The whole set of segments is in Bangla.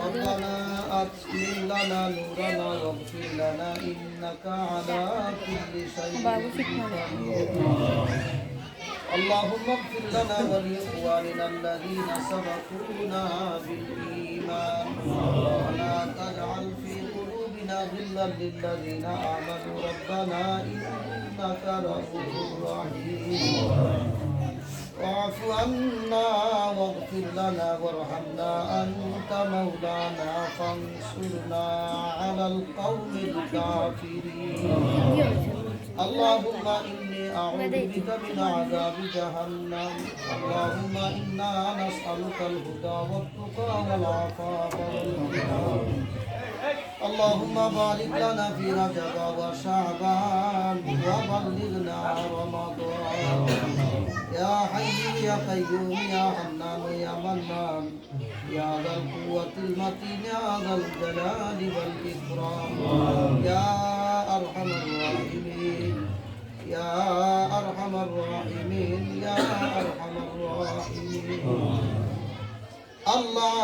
ربنا أتمم لنا نورنا واغفر لنا إنك على كل شيء قدير اللهم اغفر لنا ولإخواننا الذين سبقونا بالإيمان ولا تجعل في قلوبنا غلا للذين آمنوا ربنا إنك رؤوف رحيم واعف عنا واغفر لنا وارحمنا أنت مولانا فانصرنا على القوم الكافرين اللهم إني أعوذ بك من عذاب جهنم اللهم إنا نسألك الهدى والتقى والعفاف والغنى اللهم بارك لنا في رجب وشعبان وبلغنا رمضان يا حي يا قيوم يا حنان يا منان يا ذا القوة المتين يا ذا الجلال والإكرام يا أرحم الراحمين يا أرحم الراحمين يا أرحم الراحمين আল্লাহ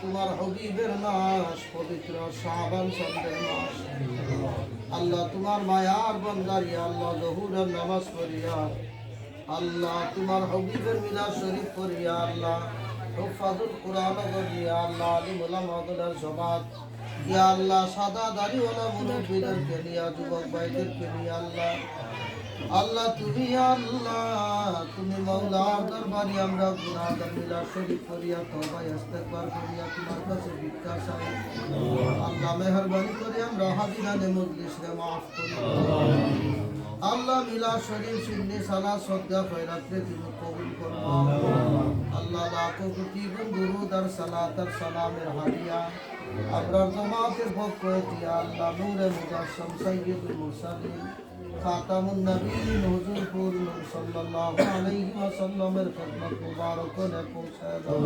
তোমার হবিবের মাস পবিত্র শাবান চন্দ্রের মাস আল্লাহ তোমার মায়ার বান্দারি আল্লাহ জহুরের নামাজ পড়িয়া আল্লাহ তোমার হবিবের মিলাদ শরীফ পড়িয়া আল্লাহ হুফাজুল কুরআন পড়িয়া আল্লাহ আলিম উলামাদের জমাত ইয়া আল্লাহ সাদা দাড়িওয়ালা মুরব্বিদেরকে নিয়া যুবক ভাইদেরকে নিয়া আল্লাহ আল্লাহ তুমি আল্লাহ তুমি মাওলার দরবারে আমরা গুনাহগার মিলাদ শরীফ করিয়া তওবা ইস্তেগফার করিয়া তোমার কাছে ভিক্ষা চাই আল্লাহ মেহেরবানি করে আমরা হাজিরানে মজলিসে maaf করুন আল্লাহ মিলাদ শরীফ সুন্নি সালাত সদকা খয়রাতে তুমি কবুল করো আল্লাহ লাখো কোটি গুণ দুরূদ আর সালাত আর সালামের হাদিয়া আবরার জামাতের পক্ষ থেকে আল্লাহ নূরে মুজাসসাম সাইয়্যিদুল মুরসালিন খাতামুন নবীন হুজুর পুর নূর সাল্লাল্লাহু আলাইহি ওয়াসাল্লামের খিদমত মুবারকনে পৌঁছায় দাও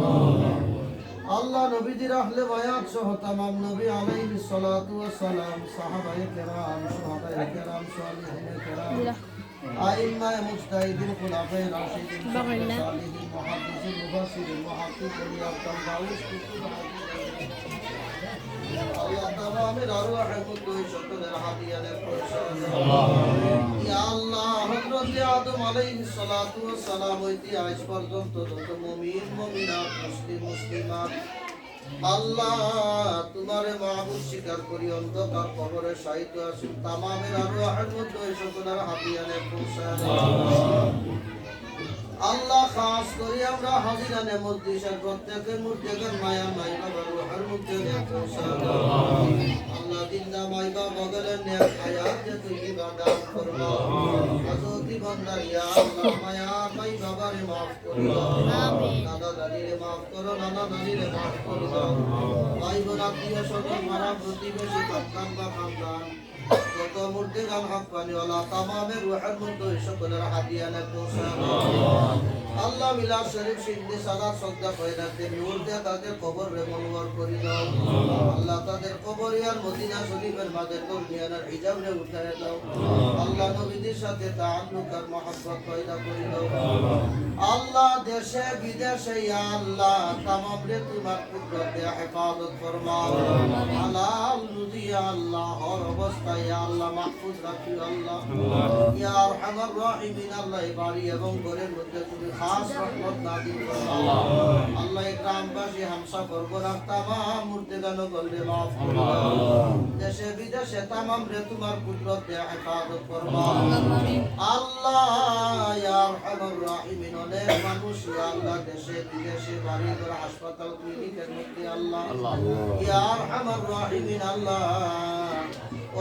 আল্লাহ নবীজির আহলে বায়াত সহ तमाम নবী আলাইহিস সালাতু ওয়াস সালাম সাহাবায়ে কেরাম সুহাদায়ে কেরাম সালিহিনে কেরাম আইম্মায়ে মুজতাহিদিন খুলাফায়ে রাশিদিন সালিহিন মুহাদ্দিসিন মুফাসসিরিন মুহাক্কিকিন ইয়াকাম বাউস কুতুব আল্লাহ তামামের আরওয়াহে কুদ্দুস সকলের হাদিয়ানে পৌঁছায় ইয়া আল্লাহ হযরত আদম আলাইহিস সালাতু ওয়াস সালাম হইতে আজ পর্যন্ত যত মুমিন মুমিনাত মুসলিম মুসলিমাত আল্লাহ তোমারে মাহবুব স্বীকার করি অন্ধকার কবরে শায়িত আছেন তামামের আরওয়াহের মধ্যে সকলের হাদিয়ানে পৌঁছায় আল্লাহ খাস করে আমরা হাজিরানে মজলিসের প্রত্যেকের মুর্দেকের মায়া মাই বাবার রূহের মধ্যে পৌঁছায় আল্লাহ জিন্দা মাই বাবা বগলের নেক হায়াত তৈয়বা দান করো আজতি বান্দার ইয়া আল্লাহ মায়া মাই বাবারে maaf করে দাও আমিন দাদা দাদিরে maaf করো নানা নানিরে maaf করে দাও ভাই বোন আত্মীয় স্বজন মারা প্রতিবেশী সন্তান বা খানদান যত মুর্দেগান হক্কানিওয়ালা তামামের রূহের মধ্যে সকলের হাদিয়ানে পৌঁছায় আল্লাহ মিলাদ শরীফ সিদ্ধি সালাত সদকা খয়রাতে নূর দিয়ে তাদের কবর রে মনোয়ার করে দাও আল্লাহ তাদের কবরিয়ার মদিনা শরীফের মাঝে দুনিয়ার হিজাব রে উঠায় দাও আল্লাহ নবীদের সাথে তাআল্লুক আর মহব্বত পয়দা করে দাও আল্লাহ দেশে বিদেশে ইয়া আল্লাহ তামাম রে তোমার কুদরতে হেফাজত ফরমাও হালাল রুজি ইয়া আল্লাহ হর অবস্থায় ইয়া আল্লাহ মাহফুজ রাখিও আল্লাহ ইয়া আরহামার রাহিমিন আল্লাহ বাড়ি এবং ঘরের মধ্যে তুমি খাস রহমত নাযিল করো আল্লাহ এই গ্রামবাসী হামসা বরবরাত তামাম মুর্দেগান গলরে maaf করো দেশে বিদেশে তামাম রে তোমার কুদরতে হেফাজত ফরমাও আল্লাহ ইয়া আরহামার রাহিমিন অনেক মানুষ ইয়া আল্লাহ দেশে বিদেশে বাড়ি ঘর হাসপাতাল ক্লিনিকের মধ্যে আল্লাহ ইয়া আরহামার রাহিমিন আল্লাহ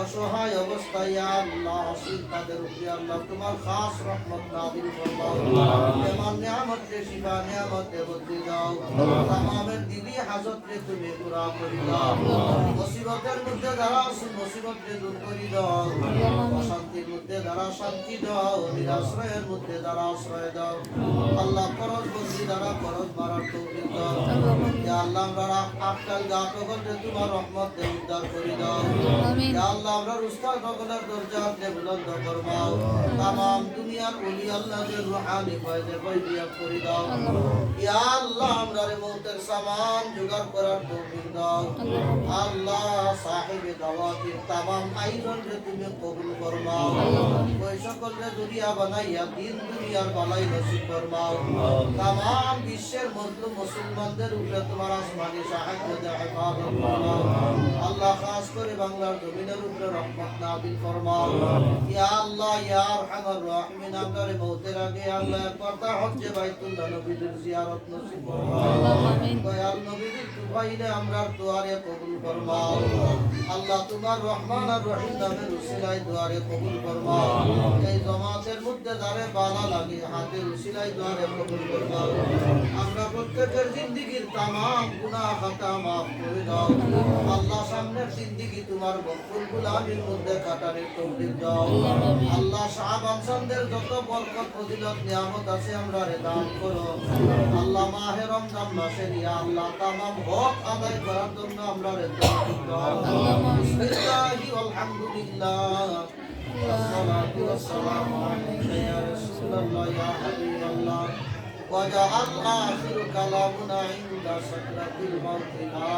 অসহায় অবস্থায় ইয়া আল্লাহ আসিল তাদের উপরে আল্লাহ তোমার খাস রহমত নাযিল ফরমাও এমন নিয়ামত রে শিফা নিয়ামত দে বদলি দাও তামামের দিলি হাজত রে তুমি পুরা করে দাও মুসিবতের মধ্যে যারা আছে মুসিবত রে দূর করে দাও অশান্তির মধ্যে যারা শান্তি দাও নিরাশ্রয়ের মধ্যে যারা আশ্রয় দাও আল্লাহ ফরজ বন্দি যারা ফরজ মারার তৌফিক দাও ইয়া আল্লাহ আমরা আফতাল গাতগণ রে তোমার রহমত দে উদ্ধার করে দাও ইয়া আল্লাহ আমরা রুস্তার ভগবানের দরজা তে বুলন্দ ফরমাও तमाम দুনিয়ার ওলি আল্লাহদের রূহানি ফয়দে ফয়দিয়া করে দাও ইয়া আল্লাহ আমরারে মৌতের সামান জোগাড় করার তৌফিক দাও আল্লাহ সাহেবে দাওয়াতের তামাম আয়োজনকে তুমি কবুল ফরমাও ওই সকলকে দুনিয়া বানাইয়া দিন দুনিয়ার বালাই নসিব ফরমাও তামাম বিশ্বের মজলুম মুসলমানদের উপরে তোমার আসমানি সাহায্য দেয় হেফাজত ফরমাও আল্লাহ খাস করে বাংলার জমিনের উপরে রহমত নাযিল ফরমাও ইয়া আল্লাহ ইয়া আরহামার রাহিমিন আমরারে মৌতের আগে আল্লাহ একবার তা হজ্জে বাইতুল্লাহ নবীদের জিয়ারত নসিব ফরমাও আমিন দয়াল নবীর তুফাইলে আমরার দুয়ারে কবুল ফরমাও আল্লাহ তোমার রহমান আর রহিম নামের উসিলায় দুয়ারে কবুল ফরমাও এই জামাতের মধ্যে যারে বালা লাগে হাতের উসিলায় দুয়ারে কবুল ফরমাও আমরা প্রত্যেকের জিন্দেগীর তামাম গুনাহ খাতা maaf করে দাও আল্লাহ সামনের জিন্দেগী তোমার মকবুল গুলামের মধ্যে কাটানোর তৌফিক দাও আল্লাহ শাবান সন্দের যত বরকত ফজিলত নিয়ামত আছে আমরা রে দান করো আল্লাহ মাহে রমজান মাসে ইয়া আল্লাহ তামাম হক আদায় করার জন্য আমরা রে তৌফিক দাও বিসমিল্লাহি আলহামদুলিল্লাহ والصلاة والسلام عليك يا رسول الله يا حبيب الله وجعل آخر كلامنا عند سكرة الموت لا